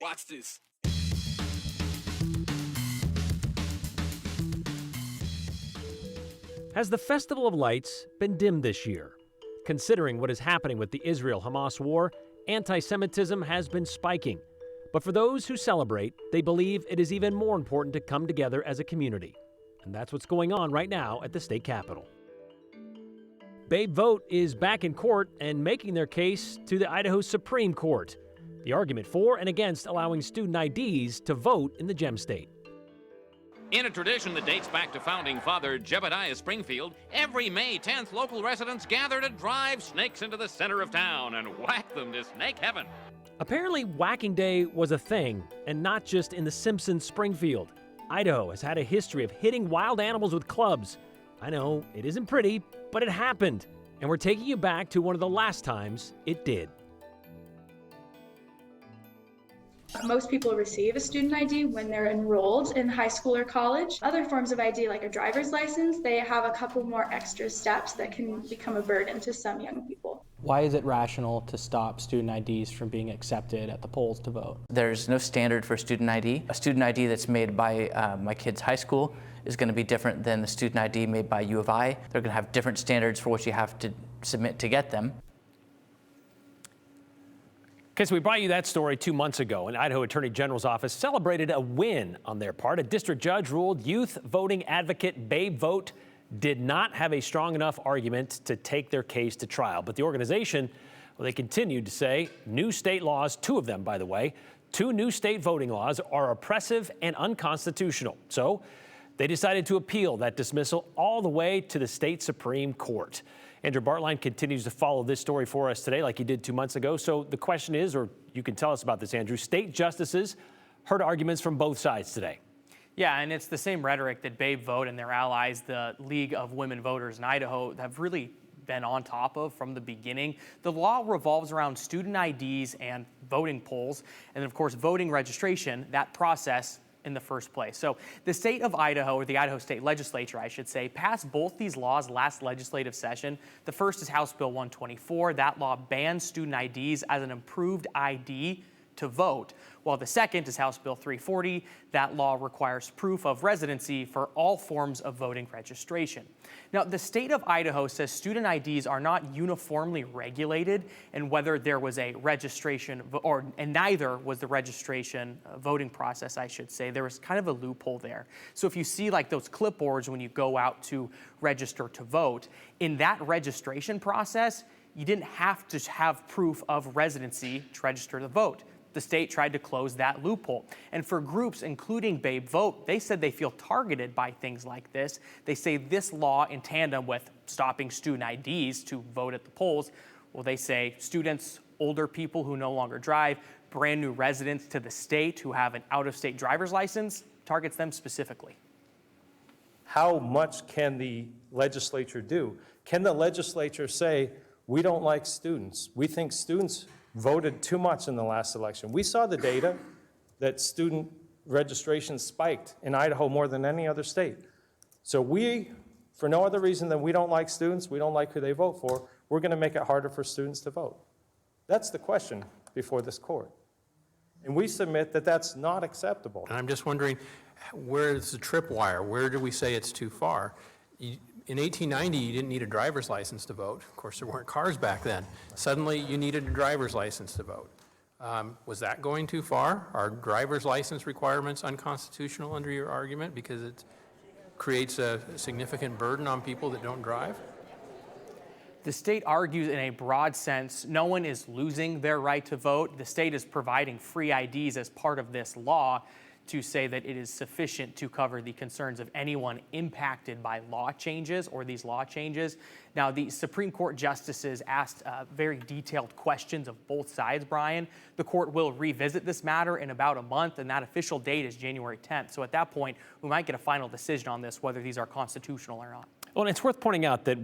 Watch this. Has the Festival of Lights been dimmed this year? Considering what is happening with the Israel-Hamas war, anti-Semitism has been spiking. But for those who celebrate, they believe it is even more important to come together as a community. And that's what's going on right now at the state capitol. Babe Vote is back in court and making their case to the Idaho Supreme Court. The argument for and against allowing student IDs to vote in the Gem State. In a tradition that dates back to founding father Jebediah Springfield, every May 10th, local residents gather to drive snakes into the center of town and whack them to snake heaven. Apparently, Whacking Day was a thing, and not just in the Simpsons Springfield. Idaho has had a history of hitting wild animals with clubs. I know, it isn't pretty, but it happened, and we're taking you back to one of the last times it did. Most people receive a student ID when they're enrolled in high school or college. Other forms of ID, like a driver's license, they have a couple more extra steps that can become a burden to some young people. Why is it rational to stop student IDs from being accepted at the polls to vote? There's no standard for student ID. A student ID that's made by my kid's high school is going to be different than the student ID made by U of I. They're going to have different standards for what you have to submit to get them. Okay, so we brought you that story 2 months ago, and Idaho Attorney General's office celebrated a win on their part. A district judge ruled youth voting advocate Babe Vote did not have a strong enough argument to take their case to trial. But the organization, well, they continued to say new state laws, 2 of them, by the way, 2 new state voting laws are oppressive and unconstitutional. So they decided to appeal that dismissal all the way to the state Supreme Court. Andrew Bartline continues to follow this story for us today like he did 2 months ago. So the question is, or you can tell us about this, Andrew, state justices heard arguments from both sides today. Yeah, and it's the same rhetoric that Babe Vote and their allies, the League of Women Voters in Idaho, have really been on top of from the beginning. The law revolves around student IDs and voting polls, and then of course voting registration, that process in the first place. So the state of Idaho, or the Idaho State Legislature, I should say, passed both these laws last legislative session. The first is House Bill 124. That law bans student IDs as an improved ID to vote, while the second is House Bill 340. That law requires proof of residency for all forms of voting registration. Now, the state of Idaho says student IDs are not uniformly regulated, and whether there was a registration, and neither was the registration voting process, I should say. There was kind of a loophole there. So if you see like those clipboards when you go out to register to vote, in that registration process, you didn't have to have proof of residency to register to vote. The state tried to close that loophole. And for groups, including Babe Vote, they said they feel targeted by things like this. They say this law, in tandem with stopping student IDs to vote at the polls, well, they say students, older people who no longer drive, brand new residents to the state who have an out-of-state driver's license, targets them specifically. How much can the legislature do? Can the legislature say, we don't like students. We think students voted too much in the last election. We saw the data that student registration spiked in Idaho more than any other state. So we, for no other reason than we don't like students, we don't like who they vote for, we're going to make it harder for students to vote. That's the question before this court. And we submit that that's not acceptable. And I'm just wondering, where's the tripwire? Where do we say it's too far? In 1890, you didn't need a driver's license to vote. Of course, there weren't cars back then. Suddenly, you needed a driver's license to vote. Was that going too far? Are driver's license requirements unconstitutional under your argument because it creates a significant burden on people that don't drive? The state argues in a broad sense, no one is losing their right to vote. The state is providing free IDs as part of this law to say that it is sufficient to cover the concerns of anyone impacted by law changes or these law changes. Now, the Supreme Court justices asked very detailed questions of both sides, Brian. The court will revisit this matter in about a month, and that official date is January 10th. So at that point, we might get a final decision on this, whether these are constitutional or not. Well, and it's worth pointing out that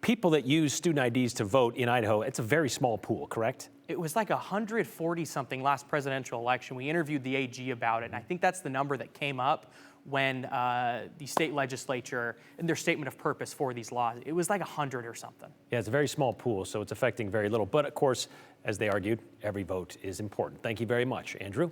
people that use student IDs to vote in Idaho, it's a very small pool, correct? It was like 140 something last presidential election. We interviewed the AG about it, and I think that's the number that came up when the state legislature, in their statement of purpose for these laws, it was like 100 or something. Yeah, it's a very small pool, so it's affecting very little. But of course, as they argued, every vote is important. Thank you very much, Andrew.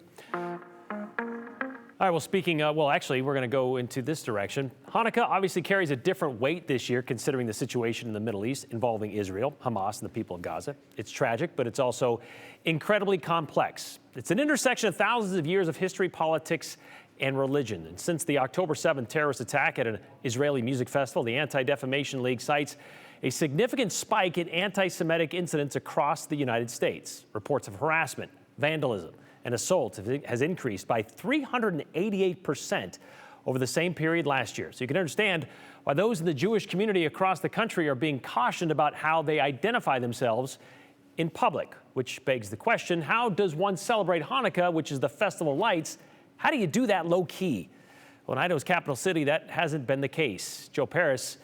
All right, well, speaking of, well, actually, we're going to go into this direction. Hanukkah obviously carries a different weight this year, considering the situation in the Middle East involving Israel, Hamas, and the people of Gaza. It's tragic, but it's also incredibly complex. It's an intersection of thousands of years of history, politics, and religion. And since the October 7th terrorist attack at an Israeli music festival, the Anti-Defamation League cites a significant spike in anti-Semitic incidents across the United States. Reports of harassment, vandalism, and assault has increased by 388% over the same period last year. So you can understand why those in the Jewish community across the country are being cautioned about how they identify themselves in public, which begs the question, how does one celebrate Hanukkah, which is the Festival of Lights? How do you do that low key? Well, in Idaho's capital city, that hasn't been the case. Joe Paris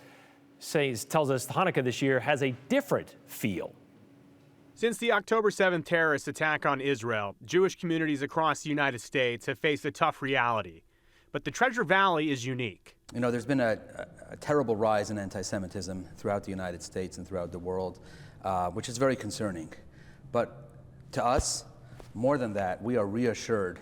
tells us Hanukkah this year has a different feel. Since the October 7th terrorist attack on Israel, Jewish communities across the United States have faced a tough reality. But the Treasure Valley is unique. You know, there's been a terrible rise in anti-Semitism throughout the United States and throughout the world, which is very concerning. But to us, more than that, we are reassured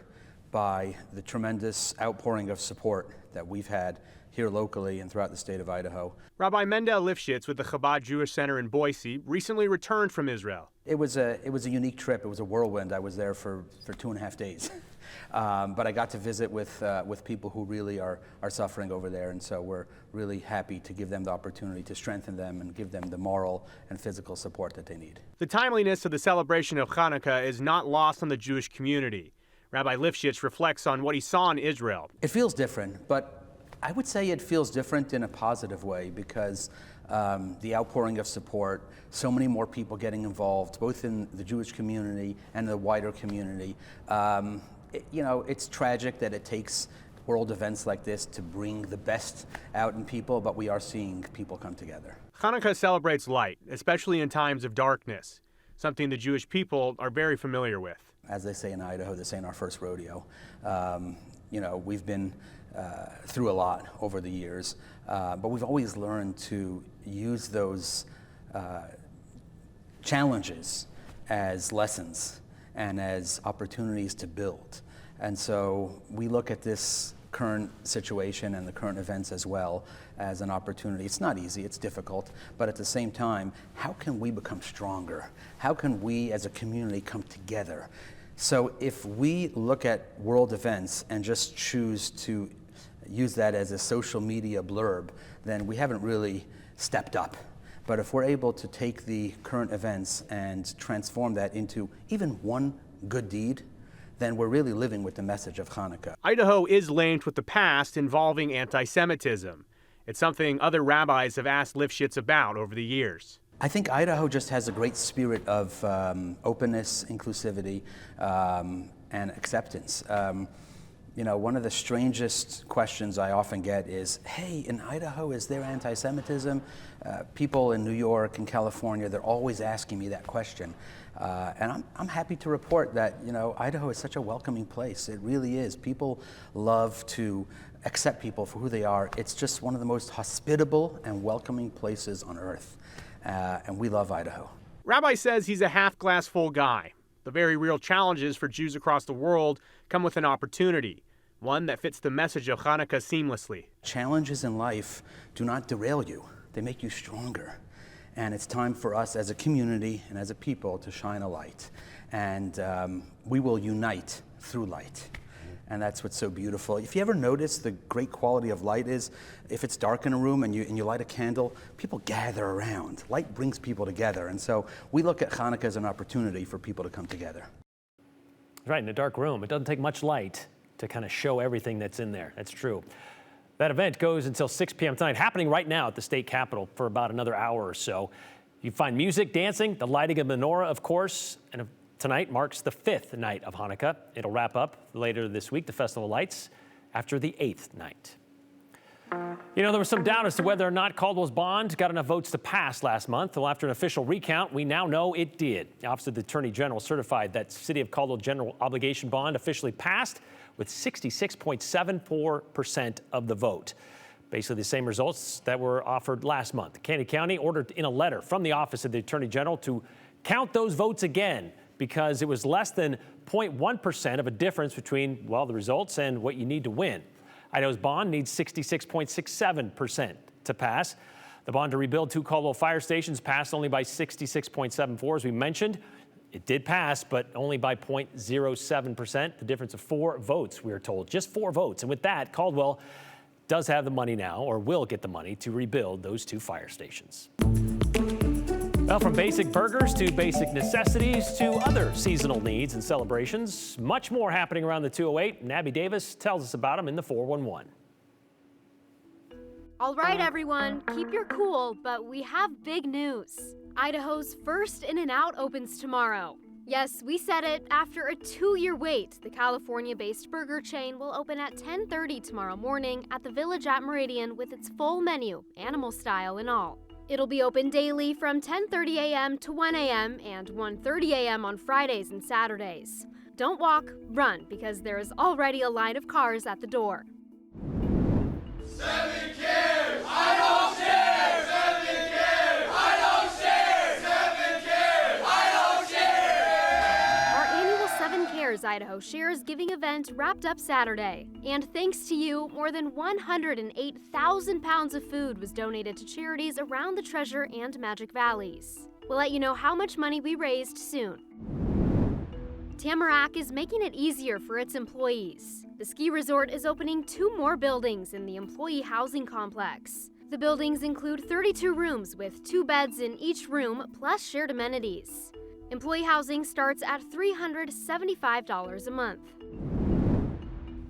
by the tremendous outpouring of support that we've had here locally and throughout the state of Idaho. Rabbi Mendel Lifshitz with the Chabad Jewish Center in Boise recently returned from Israel. It was a unique trip. It was a whirlwind. I was there for 2.5 days. But I got to visit with people who really are suffering over there, and so we're really happy to give them the opportunity to strengthen them and give them the moral and physical support that they need. The timeliness of the celebration of Hanukkah is not lost on the Jewish community. Rabbi Lifshitz reflects on what he saw in Israel. It feels different, but I would say it feels different in a positive way because the outpouring of support, so many more people getting involved, both in the Jewish community and the wider community. It's tragic that it takes world events like this to bring the best out in people, but we are seeing people come together. Hanukkah celebrates light, especially in times of darkness, something the Jewish people are very familiar with. As they say in Idaho, this ain't our first rodeo. We've been through a lot over the years, but we've always learned to use those challenges as lessons and as opportunities to build. And so we look at this current situation and the current events as well as an opportunity. It's not easy, it's difficult, but at the same time, how can we become stronger? How can we as a community come together? So if we look at world events and just choose to use that as a social media blurb, then we haven't really stepped up. But if we're able to take the current events and transform that into even one good deed, then we're really living with the message of Hanukkah. Idaho is linked with the past involving anti-Semitism. It's something other rabbis have asked Lifshitz about over the years. I think Idaho just has a great spirit of openness, inclusivity, and acceptance. One of the strangest questions I often get is, hey, in Idaho, is there anti-Semitism? People in New York and California, they're always asking me that question. And I'm happy to report that, Idaho is such a welcoming place. It really is. People love to accept people for who they are. It's just one of the most hospitable and welcoming places on earth. And we love Idaho. Rabbi says he's a half-glass full guy. The very real challenges for Jews across the world come with an opportunity, one that fits the message of Hanukkah seamlessly. Challenges in life do not derail you. They make you stronger. And it's time for us as a community and as a people to shine a light. And we will unite through light. And that's what's so beautiful. If you ever notice the great quality of light is, if it's dark in a room and you light a candle, people gather around. Light brings people together. And so we look at Hanukkah as an opportunity for people to come together. Right, in a dark room, it doesn't take much light to kind of show everything that's in there. That's true. That event goes until 6 p.m. tonight, happening right now at the state capitol for about another hour or so. You find music, dancing, the lighting of menorah, of course, and tonight marks the 5th night of Hanukkah. It'll wrap up later this week, the Festival of Lights, after the 8th night. You know, there was some doubt as to whether or not Caldwell's bond got enough votes to pass last month. Well, after an official recount, we now know it did. The Office of the Attorney General certified that City of Caldwell general obligation bond officially passed with 66.74% of the vote. Basically the same results that were offered last month. Candy County ordered in a letter from the Office of the Attorney General to count those votes again because it was less than 0.1% of a difference between, well, the results and what you need to win. Idaho's bond needs 66.67% to pass. The bond to rebuild 2 Caldwell fire stations passed only by 66.74%, as we mentioned. It did pass, but only by 0.07%. The difference of 4 votes, we are told, just 4 votes. And with that, Caldwell does have the money now, or will get the money, to rebuild those 2 fire stations. Well, from basic burgers to basic necessities to other seasonal needs and celebrations, much more happening around the 208, and Abby Davis tells us about them in the 411. All right, everyone, keep your cool, but we have big news. Idaho's first In-N-Out opens tomorrow. Yes, we said it. After a 2-year wait, the California-based burger chain will open at 10:30 tomorrow morning at the Village at Meridian with its full menu, animal style and all. It'll be open daily from 10:30 a.m. to 1 a.m. and 1:30 a.m. on Fridays and Saturdays. Don't walk, run, because there is already a line of cars at the door. 7 cares! I don't share! 7 cares! I don't share! 7 cares! I don't share! Our annual 7 Cares Idaho Shares giving event wrapped up Saturday. And thanks to you, more than 108,000 pounds of food was donated to charities around the Treasure and Magic Valleys. We'll let you know how much money we raised soon. Tamarack is making it easier for its employees. The ski resort is opening 2 more buildings in the employee housing complex. The buildings include 32 rooms with 2 beds in each room plus shared amenities. Employee housing starts at $375 a month.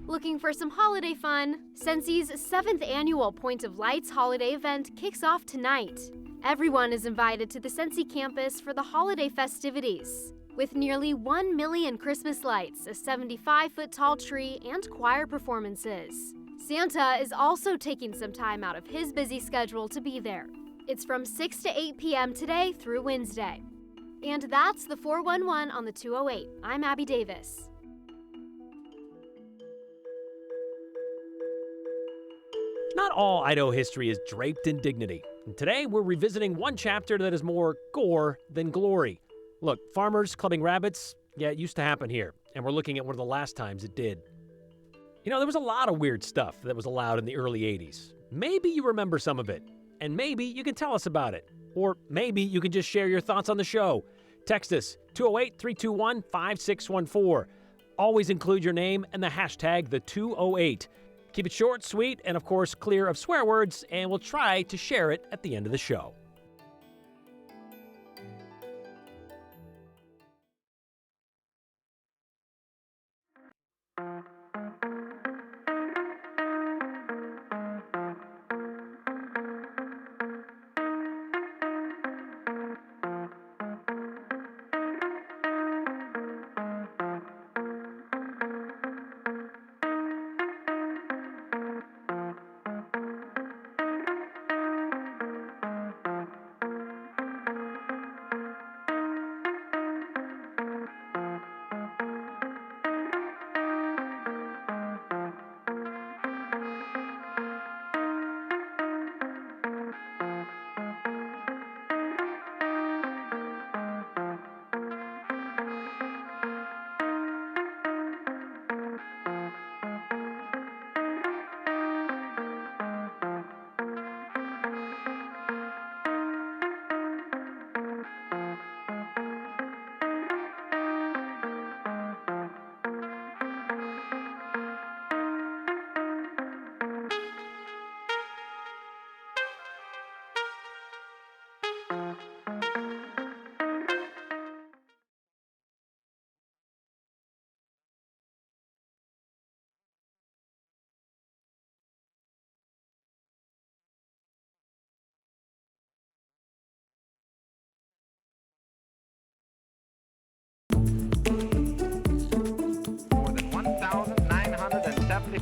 Looking for some holiday fun? Sensi's 7th annual Point of Lights holiday event kicks off tonight. Everyone is invited to the Sensi campus for the holiday festivities. With nearly 1 million Christmas lights, a 75-foot tall tree, and choir performances. Santa is also taking some time out of his busy schedule to be there. It's from 6 to 8 p.m. today through Wednesday. And that's the 411 on the 208. I'm Abby Davis. Not all Idaho history is draped in dignity. And today, we're revisiting one chapter that is more gore than glory. Look, farmers clubbing rabbits, yeah, it used to happen here. And we're looking at one of the last times it did. You know, there was a lot of weird stuff that was allowed in the early 80s. Maybe you remember some of it. And maybe you can tell us about it. Or maybe you can just share your thoughts on the show. Text us, 208-321-5614. Always include your name and the hashtag #the208. Keep it short, sweet, and of course clear of swear words, and we'll try to share it at the end of the show.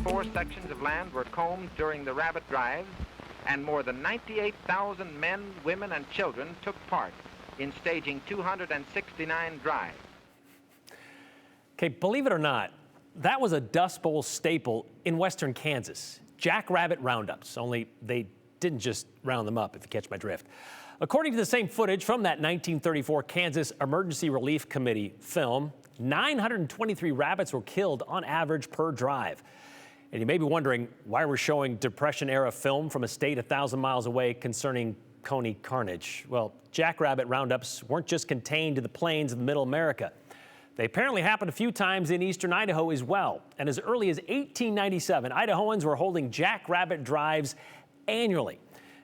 34 sections of land were combed during the rabbit drives, and more than 98,000 men, women, and children took part in staging 269 drives. Okay, believe it or not, that was a Dust Bowl staple in western Kansas. Jackrabbit roundups, only they didn't just round them up, if you catch my drift. According to the same footage from that 1934 Kansas Emergency Relief Committee film, 923 rabbits were killed on average per drive. And you may be wondering why we're showing Depression-era film from a state 1,000 miles away concerning Coney carnage. Well, jackrabbit roundups weren't just contained to the plains of Middle America. They apparently happened a few times in eastern Idaho as well. And as early as 1897, Idahoans were holding jackrabbit drives annually.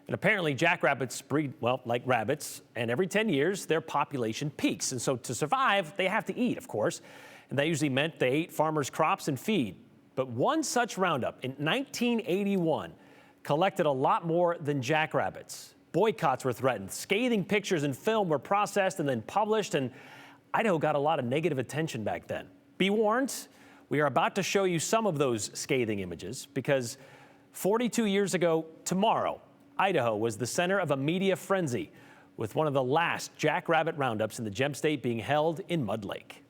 And apparently jackrabbits breed, well, like rabbits, and every 10 years their population peaks. And so to survive, they have to eat, of course. And that usually meant they ate farmers' crops and feed. But one such roundup in 1981 collected a lot more than jackrabbits. Boycotts were threatened, scathing pictures and film were processed and then published, and Idaho got a lot of negative attention back then. Be warned, we are about to show you some of those scathing images because 42 years ago tomorrow, Idaho was the center of a media frenzy with one of the last jackrabbit roundups in the Gem State being held in Mud Lake.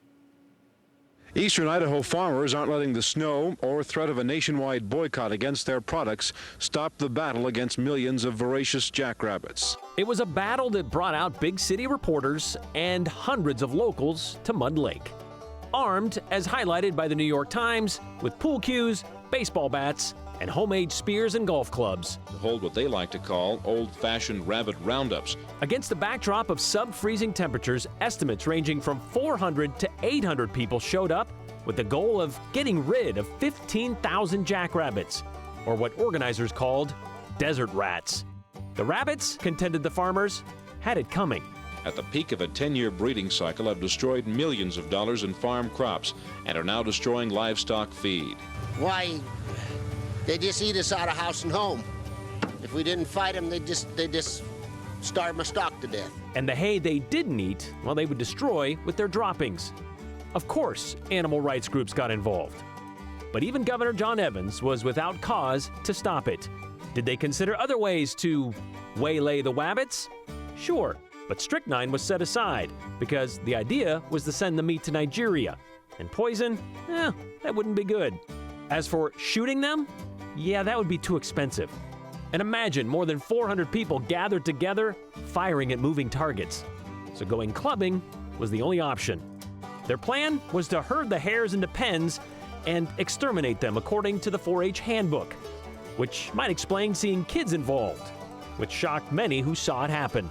Eastern Idaho farmers aren't letting the snow or threat of a nationwide boycott against their products stop the battle against millions of voracious jackrabbits. It was a battle that brought out big city reporters and hundreds of locals to Mud Lake. Armed, as highlighted by the New York Times, with pool cues, baseball bats, and homemade spears and golf clubs. To hold what they like to call old-fashioned rabbit roundups. Against the backdrop of sub-freezing temperatures, estimates ranging from 400 to 800 people showed up with the goal of getting rid of 15,000 jackrabbits, or what organizers called desert rats. The rabbits, contended the farmers, had it coming. At the peak of a 10-year breeding cycle, have destroyed millions of dollars in farm crops and are now destroying livestock feed. Why? They just eat us out of house and home. If we didn't fight them, they just starve my stock to death. And the hay they didn't eat, well, they would destroy with their droppings. Of course, animal rights groups got involved. But even Governor John Evans was without cause to stop it. Did they consider other ways to waylay the wabbits? Sure, but strychnine was set aside because the idea was to send the meat to Nigeria. And poison? That wouldn't be good. As for shooting them? Yeah, that would be too expensive. And imagine more than 400 people gathered together, firing at moving targets. So going clubbing was the only option. Their plan was to herd the hares into pens and exterminate them according to the 4-H handbook, which might explain seeing kids involved, which shocked many who saw it happen.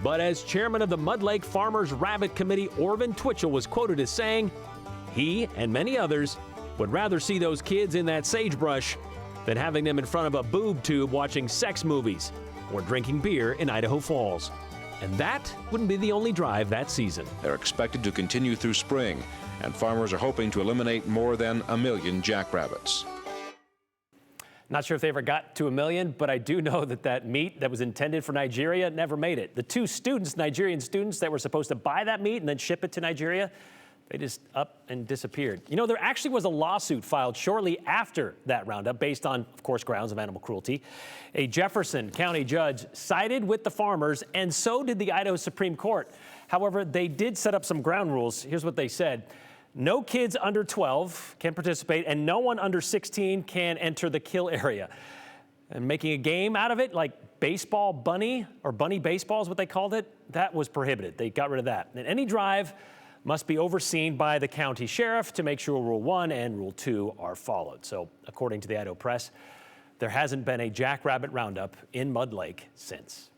But as chairman of the Mud Lake Farmers Rabbit Committee, Orvin Twitchell was quoted as saying, he and many others would rather see those kids in that sagebrush than having them in front of a boob tube watching sex movies or drinking beer in Idaho Falls. And that wouldn't be the only drive that season. They're expected to continue through spring, and farmers are hoping to eliminate more than 1 million jackrabbits. Not sure if they ever got to 1 million, but I do know that that meat that was intended for Nigeria never made it. The 2 students, Nigerian students, that were supposed to buy that meat and then ship it to Nigeria, they just up and disappeared. You know, there actually was a lawsuit filed shortly after that roundup based on, of course, grounds of animal cruelty. A Jefferson County judge sided with the farmers, and so did the Idaho Supreme Court. However, they did set up some ground rules. Here's what they said. No kids under 12 can participate, and no one under 16 can enter the kill area. And making a game out of it, like baseball bunny, or bunny baseball is what they called it, that was prohibited. They got rid of that. And any drive must be overseen by the county sheriff to make sure Rule 1 and Rule 2 are followed. So, according to the Idaho Press, there hasn't been a jackrabbit roundup in Mud Lake since.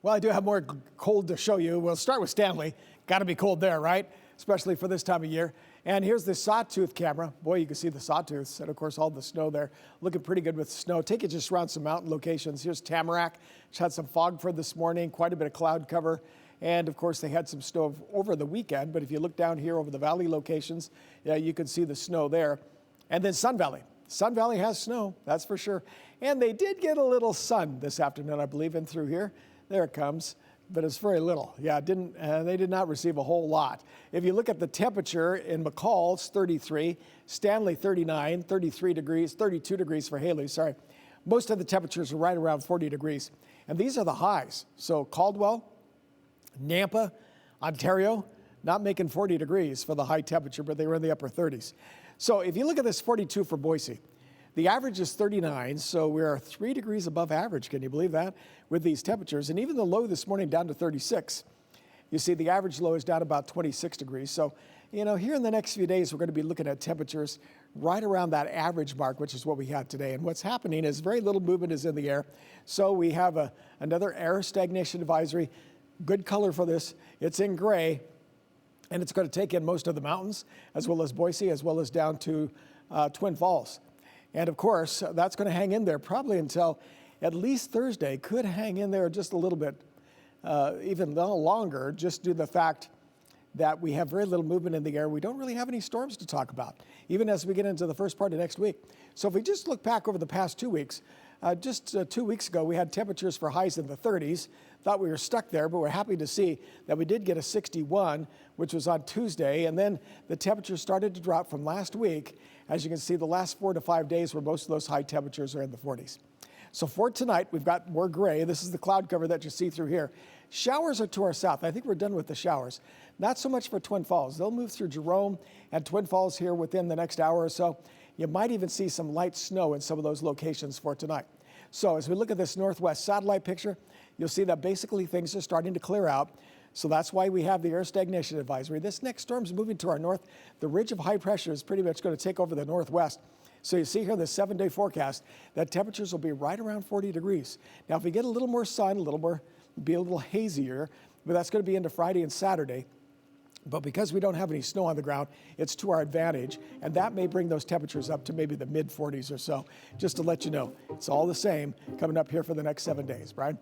Well, I do have more cold to show you. We'll start with Stanley. Got to be cold there, right? Especially for this time of year. And here's the sawtooth camera. Boy, you can see the sawtooths and, of course, all the snow there. Looking pretty good with snow. Take it just around some mountain locations. Here's Tamarack, which had some fog for this morning, quite a bit of cloud cover. And, of course, they had some snow over the weekend. But if you look down here over the valley locations, yeah, you can see the snow there. And then Sun Valley. Sun Valley has snow, that's for sure. And they did get a little sun this afternoon, I believe, in through here. There it comes. But it's very little. Yeah, they did not receive a whole lot. If you look at the temperature in McCall, it's 33, Stanley 39, 33 degrees, 32 degrees for Haley, sorry. Most of the temperatures are right around 40 degrees. And these are the highs. So Caldwell, Nampa, Ontario, not making 40 degrees for the high temperature, but they were in the upper 30s. So if you look at this 42 for Boise, the average is 39, so we're 3 degrees above average. Can you believe that? With these temperatures. And even the low this morning down to 36. You see the average low is down about 26 degrees. So, you know, here in the next few days, we're going to be looking at temperatures right around that average mark, which is what we had today. And what's happening is very little movement is in the air. So we have another air stagnation advisory. Good color for this. It's in gray. And it's going to take in most of the mountains, as well as Boise, as well as down to Twin Falls. And of course, that's going to hang in there probably until at least Thursday. Could hang in there just a little bit, even a little longer, just due to the fact that we have very little movement in the air. We don't really have any storms to talk about, even as we get into the first part of next week. So if we just look back over the past 2 weeks, just 2 weeks ago, we had temperatures for highs in the 30s. Thought we were stuck there, but we're happy to see that we did get a 61, which was on Tuesday. And then the temperature started to drop from last week. As you can see, the last 4 to 5 days where most of those high temperatures are in the 40s. So for tonight, we've got more gray. This is the cloud cover that you see through here. Showers are to our south. I think we're done with the showers. Not so much for Twin Falls. They'll move through Jerome and Twin Falls here within the next hour or so. You might even see some light snow in some of those locations for tonight. So as we look at this northwest satellite picture, you'll see that basically things are starting to clear out. So that's why we have the air stagnation advisory. This next storm is moving to our north. The ridge of high pressure is pretty much going to take over the northwest. So you see here the 7-day forecast that temperatures will be right around 40 degrees. Now, if we get a little more sun, be a little hazier, but that's going to be into Friday and Saturday. But because we don't have any snow on the ground, it's to our advantage, and that may bring those temperatures up to maybe the mid-40s or so, just to let you know. It's all the same coming up here for the next 7 days. Brian?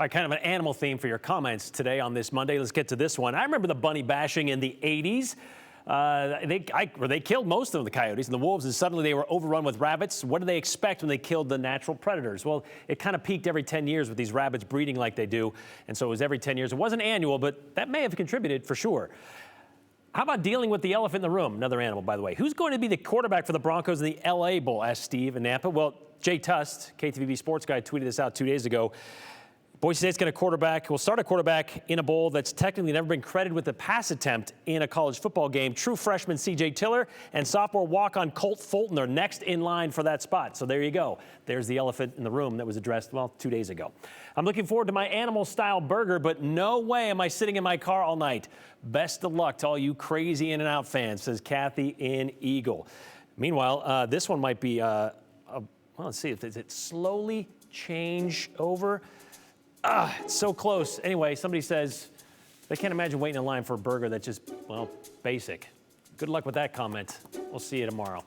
All right, kind of an animal theme for your comments today on this Monday. Let's get to this one. I remember the bunny bashing in the 80s. They killed most of the coyotes and the wolves, and suddenly they were overrun with rabbits. What did they expect when they killed the natural predators? Well, it kind of peaked every 10 years with these rabbits breeding like they do, and so it was every 10 years. It wasn't annual, but that may have contributed for sure. How about dealing with the elephant in the room? Another animal, by the way. Who's going to be the quarterback for the Broncos in the LA Bowl? Asked Steve in Nampa. Well, Jay Tust, KTVB sports guy, tweeted this out 2 days ago. Boise State's going to start a quarterback in a bowl that's technically never been credited with a pass attempt in a college football game. True freshman C.J. Tiller and sophomore walk-on Colt Fulton are next in line for that spot. So there you go. There's the elephant in the room that was addressed, 2 days ago. I'm looking forward to my animal-style burger, but no way am I sitting in my car all night. Best of luck to all you crazy In-N-Out fans, says Kathy in Eagle. Meanwhile, this one might be, let's see, if it slowly change over. It's so close. Anyway, somebody says they can't imagine waiting in line for a burger that's just, basic. Good luck with that comment. We'll see you tomorrow.